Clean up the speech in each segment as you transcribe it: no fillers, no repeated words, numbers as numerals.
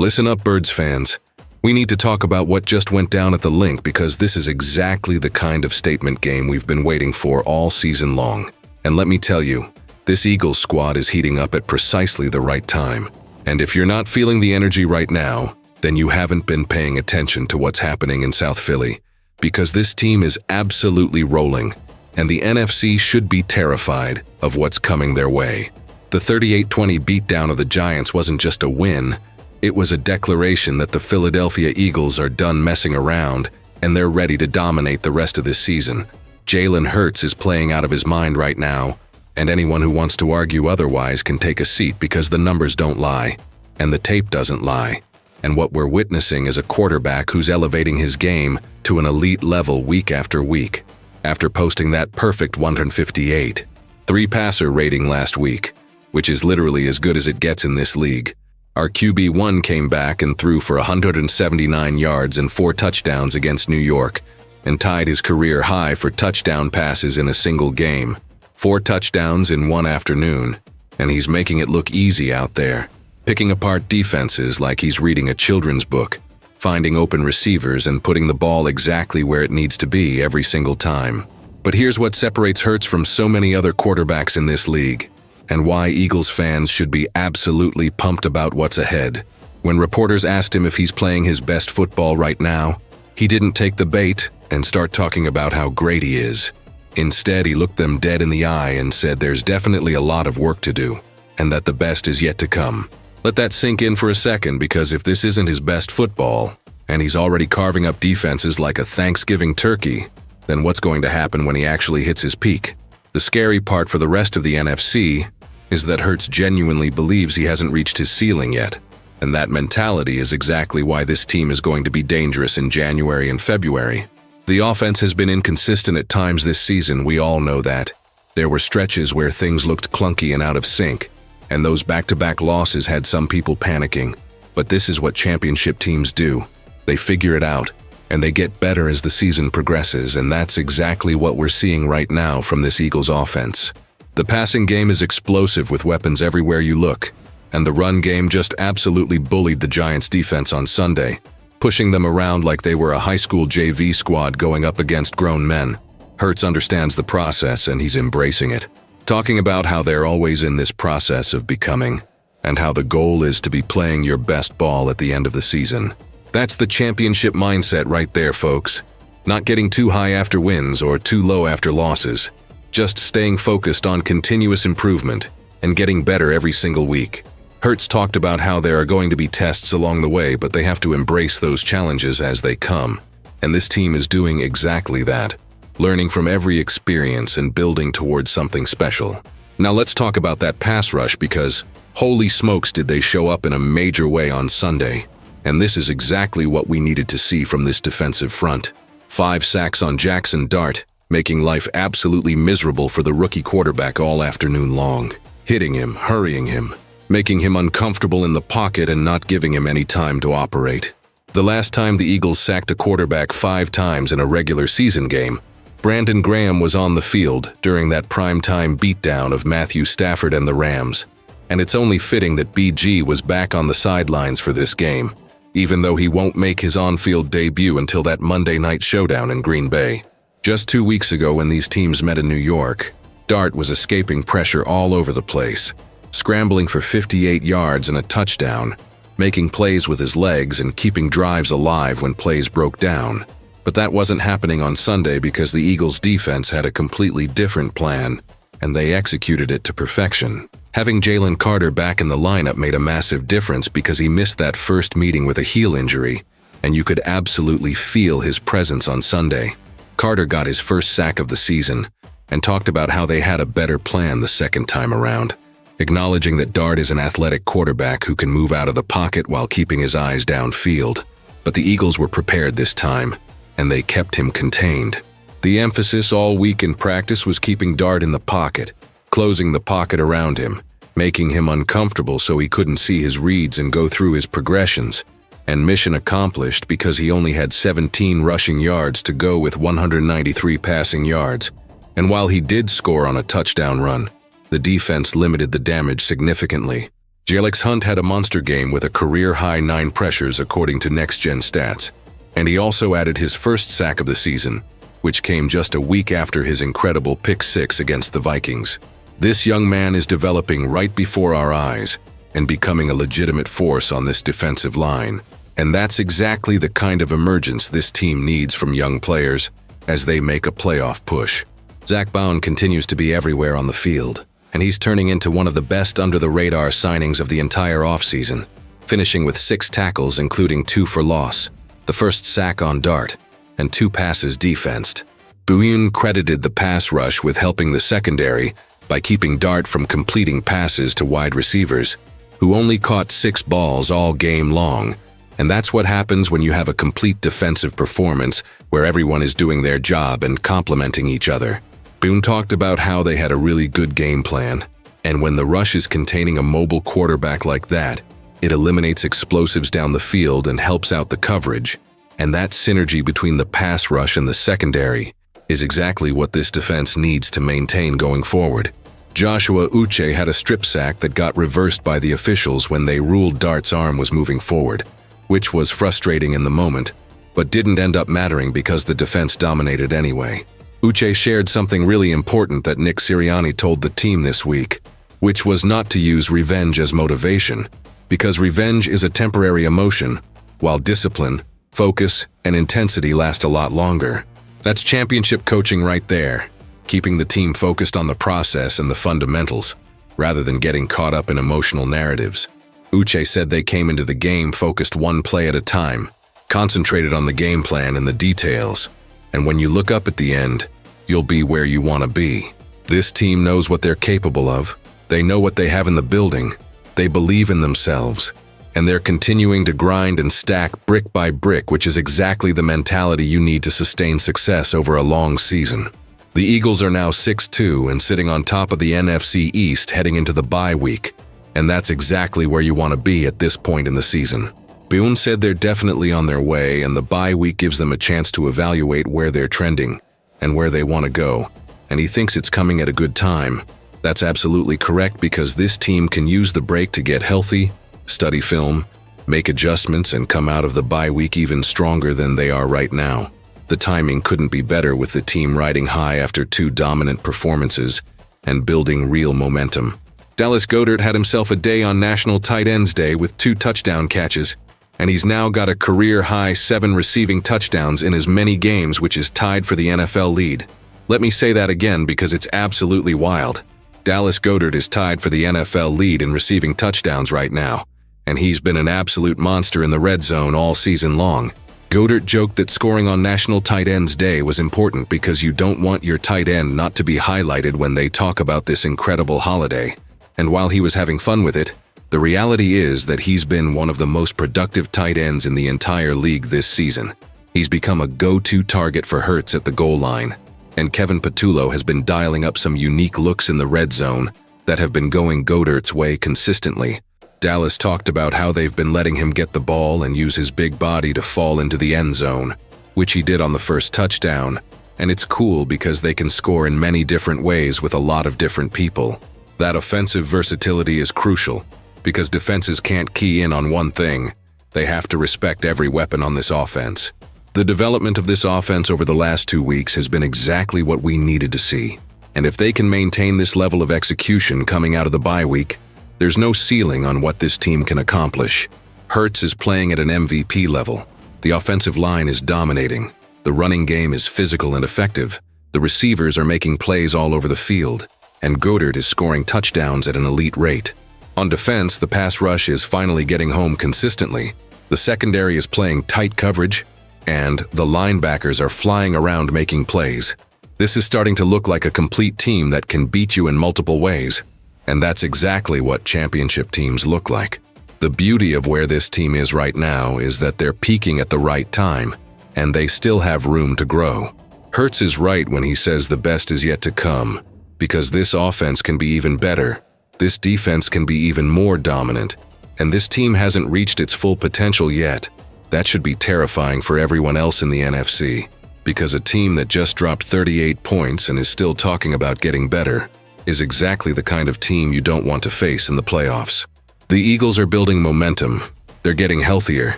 Listen up, Birds fans. We need to talk about what just went down at the Link because this is exactly the kind of statement game we've been waiting for all season long. And let me tell you, this Eagles squad is heating up at precisely the right time. And if you're not feeling the energy right now, then you haven't been paying attention to what's happening in South Philly, because this team is absolutely rolling, and the NFC should be terrified of what's coming their way. The 38-20 beatdown of the Giants wasn't just a win, it was a declaration that the Philadelphia Eagles are done messing around and they're ready to dominate the rest of this season. Jalen Hurts is playing out of his mind right now, and anyone who wants to argue otherwise can take a seat because the numbers don't lie, and the tape doesn't lie. And what we're witnessing is a quarterback who's elevating his game to an elite level week after week, after posting that perfect 158 3-passer rating last week, which is literally as good as it gets in this league. Our QB1 came back and threw for 179 yards and 4 touchdowns against New York, and tied his career high for touchdown passes in a single game. 4 touchdowns in one afternoon, and he's making it look easy out there, picking apart defenses like he's reading a children's book, finding open receivers and putting the ball exactly where it needs to be every single time. But here's what separates Hurts from so many other quarterbacks in this league, and why Eagles fans should be absolutely pumped about what's ahead. When reporters asked him if he's playing his best football right now, he didn't take the bait and start talking about how great he is. Instead, he looked them dead in the eye and said there's definitely a lot of work to do, and that the best is yet to come. Let that sink in for a second, because if this isn't his best football, and he's already carving up defenses like a Thanksgiving turkey, then what's going to happen when he actually hits his peak? The scary part for the rest of the NFC is that Hurts genuinely believes he hasn't reached his ceiling yet, and that mentality is exactly why this team is going to be dangerous in January and February. The offense has been inconsistent at times this season, we all know that. There were stretches where things looked clunky and out of sync, and those back-to-back losses had some people panicking. But this is what championship teams do. They figure it out, and they get better as the season progresses, and that's exactly what we're seeing right now from this Eagles offense. The passing game is explosive with weapons everywhere you look, and the run game just absolutely bullied the Giants' defense on Sunday, pushing them around like they were a high school JV squad going up against grown men. Hurts understands the process and he's embracing it, talking about how they're always in this process of becoming, and how the goal is to be playing your best ball at the end of the season. That's the championship mindset right there, folks. Not getting too high after wins or too low after losses. Just staying focused on continuous improvement and getting better every single week. Hurts talked about how there are going to be tests along the way, but they have to embrace those challenges as they come. And this team is doing exactly that, learning from every experience and building towards something special. Now let's talk about that pass rush, because holy smokes did they show up in a major way on Sunday. And this is exactly what we needed to see from this defensive front. 5 sacks on Jackson Dart, making life absolutely miserable for the rookie quarterback all afternoon long. Hitting him, hurrying him, making him uncomfortable in the pocket and not giving him any time to operate. The last time the Eagles sacked a quarterback 5 times in a regular season game, Brandon Graham was on the field during that primetime beatdown of Matthew Stafford and the Rams. And it's only fitting that BG was back on the sidelines for this game, even though he won't make his on-field debut until that Monday night showdown in Green Bay. Just 2 weeks ago when these teams met in New York, Dart was escaping pressure all over the place, scrambling for 58 yards and a touchdown, making plays with his legs and keeping drives alive when plays broke down. But that wasn't happening on Sunday because the Eagles' defense had a completely different plan, and they executed it to perfection. Having Jalen Carter back in the lineup made a massive difference because he missed that first meeting with a heel injury, and you could absolutely feel his presence on Sunday. Carter got his first sack of the season and talked about how they had a better plan the second time around, acknowledging that Dart is an athletic quarterback who can move out of the pocket while keeping his eyes downfield. But the Eagles were prepared this time, and they kept him contained. The emphasis all week in practice was keeping Dart in the pocket, closing the pocket around him, making him uncomfortable so he couldn't see his reads and go through his progressions. And mission accomplished because he only had 17 rushing yards to go with 193 passing yards. And while he did score on a touchdown run, the defense limited the damage significantly, Jalix Hunt had a monster game with a career-high 9 pressures according to Next Gen Stats, and he also added his first sack of the season, which came just a week after his incredible pick 6 against the Vikings. This young man is developing right before our eyes and becoming a legitimate force on this defensive line. And that's exactly the kind of emergence this team needs from young players as they make a playoff push. Zach Bowen continues to be everywhere on the field, and he's turning into one of the best under-the-radar signings of the entire offseason, finishing with 6 tackles including 2 for loss, the first sack on Dart, and 2 passes defensed. Bowen credited the pass rush with helping the secondary by keeping Dart from completing passes to wide receivers, who only caught 6 balls all game long. And that's what happens when you have a complete defensive performance where everyone is doing their job and complementing each other. Boone talked about how they had a really good game plan, and when the rush is containing a mobile quarterback like that, it eliminates explosives down the field and helps out the coverage. And that synergy between the pass rush and the secondary is exactly what this defense needs to maintain going forward. Joshua Uche had a strip sack that got reversed by the officials when they ruled Dart's arm was moving forward, which was frustrating in the moment, but didn't end up mattering because the defense dominated anyway. Uche shared something really important that Nick Sirianni told the team this week, which was not to use revenge as motivation, because revenge is a temporary emotion, while discipline, focus, and intensity last a lot longer. That's championship coaching right there, keeping the team focused on the process and the fundamentals, rather than getting caught up in emotional narratives. Uche said they came into the game focused one play at a time, concentrated on the game plan and the details, and when you look up at the end, you'll be where you want to be. This team knows what they're capable of, they know what they have in the building, they believe in themselves, and they're continuing to grind and stack brick by brick, which is exactly the mentality you need to sustain success over a long season. The Eagles are now 6-2 and sitting on top of the NFC East heading into the bye week, and that's exactly where you want to be at this point in the season. Boone said they're definitely on their way, and the bye week gives them a chance to evaluate where they're trending and where they want to go, and he thinks it's coming at a good time. That's absolutely correct because this team can use the break to get healthy, study film, make adjustments, and come out of the bye week even stronger than they are right now. The timing couldn't be better with the team riding high after 2 dominant performances and building real momentum. Dallas Goedert had himself a day on National Tight Ends Day with 2 touchdown catches, and he's now got a career-high 7 receiving touchdowns in as many games, which is tied for the NFL lead. Let me say that again because it's absolutely wild. Dallas Goedert is tied for the NFL lead in receiving touchdowns right now, and he's been an absolute monster in the red zone all season long. Goedert joked that scoring on National Tight Ends Day was important because you don't want your tight end not to be highlighted when they talk about this incredible holiday. And while he was having fun with it, the reality is that he's been one of the most productive tight ends in the entire league this season. He's become a go-to target for Hurts at the goal line, and Kevin Patullo has been dialing up some unique looks in the red zone that have been going Goedert's way consistently. Dallas talked about how they've been letting him get the ball and use his big body to fall into the end zone, which he did on the first touchdown, and it's cool because they can score in many different ways with a lot of different people. That offensive versatility is crucial, because defenses can't key in on one thing. They have to respect every weapon on this offense. The development of this offense over the last 2 weeks has been exactly what we needed to see, and if they can maintain this level of execution coming out of the bye week, there's no ceiling on what this team can accomplish. Hurts is playing at an MVP level. The offensive line is dominating. The running game is physical and effective. The receivers are making plays all over the field. And Goedert is scoring touchdowns at an elite rate. On defense, the pass rush is finally getting home consistently. The secondary is playing tight coverage, and the linebackers are flying around making plays. This is starting to look like a complete team that can beat you in multiple ways. And that's exactly what championship teams look like. The beauty of where this team is right now is that they're peaking at the right time, and they still have room to grow. Hurts is right when he says the best is yet to come, because this offense can be even better, this defense can be even more dominant, and this team hasn't reached its full potential yet. That should be terrifying for everyone else in the NFC, because a team that just dropped 38 points and is still talking about getting better is exactly the kind of team you don't want to face in the playoffs. The Eagles are building momentum. They're getting healthier.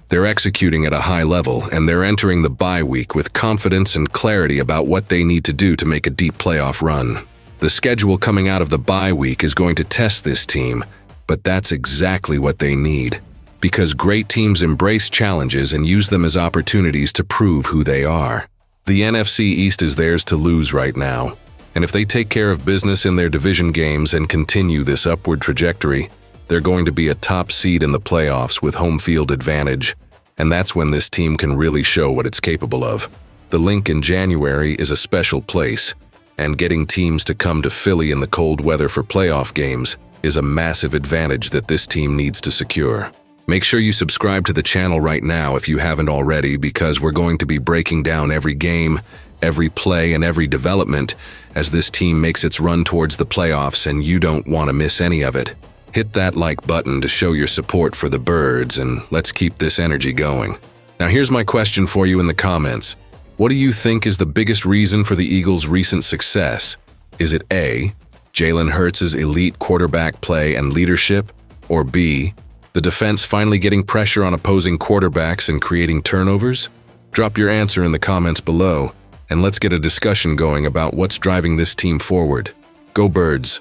They're executing at a high level, and they're entering the bye week with confidence and clarity about what they need to do to make a deep playoff run. The schedule coming out of the bye week is going to test this team, but that's exactly what they need. Because great teams embrace challenges and use them as opportunities to prove who they are. The NFC East is theirs to lose right now, and if they take care of business in their division games and continue this upward trajectory, they're going to be a top seed in the playoffs with home field advantage, and that's when this team can really show what it's capable of. The Link in January is a special place, and getting teams to come to Philly in the cold weather for playoff games is a massive advantage that this team needs to secure. Make sure you subscribe to the channel right now if you haven't already, because we're going to be breaking down every game, every play, and every development as this team makes its run towards the playoffs, and you don't want to miss any of it. Hit that like button to show your support for the Birds, and let's keep this energy going. Now here's my question for you in the comments. What do you think is the biggest reason for the Eagles' recent success? Is it A, Jalen Hurts' elite quarterback play and leadership, or B, the defense finally getting pressure on opposing quarterbacks and creating turnovers? Drop your answer in the comments below, and let's get a discussion going about what's driving this team forward. Go Birds!